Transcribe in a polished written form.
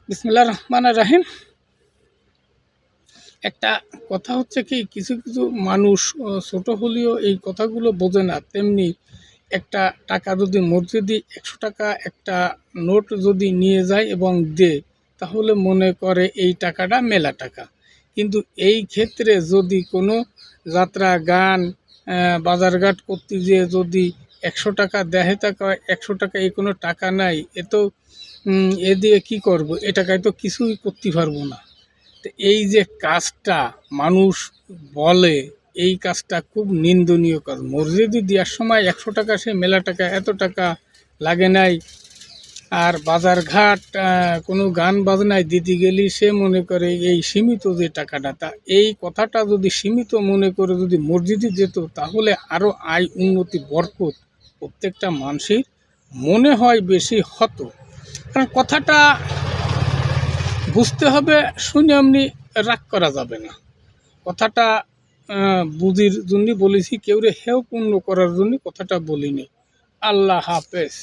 বিসমিল্লাহির রহমানির রহিম। একটা কথা হচ্ছে কি, কিছু কিছু মানুষ ছোট হলেও এই কথাগুলো বোঝে না। তেমনি একটা টাকা যদি মসজিদে 100 টাকা একটা নোট যদি নিয়ে যায় এবং দেয়, তাহলে মনে করে এই টাকাটা মেলা টাকা। কিন্তু এই ক্ষেত্রে যদি কোনো যাত্রা গান বাজারঘাট করতে যেয়ে যদি 100 টাকা দেহে, টাকা 100 টাকা এই কোনো টাকা নাই, এ তো এ দিয়ে কী করব, এ টাকায় তো কিছুই করতে পারবো না। তো এই যে কাজটা মানুষ বলে, এই কাজটা খুব নিন্দনীয় কাজ। মসজিদে দেওয়ার সময় 100 টাকা, সে মেলা টাকা, এত টাকা লাগে নাই। আর বাজারঘাট কোনো গান বাজনায় দিতে গেলে সে মনে করে এই সীমিত যে টাকাটা, তা এই কথাটা যদি সীমিত মনে করে যদি মসজিদে যেত, তাহলে আরও আয় উন্নতি বরকত প্রত্যেকটা মানুষের মনে হয় বেশি হতো। কারণ কথাটা বুঝতে হবে, শুনে এমনি রাগ করা যাবে না। কথাটা বুঝির জন্য বলেছি, কেউরে হেয় পূর্ণ করার জন্য কথাটা বলিনি। আল্লাহ হাফেজ।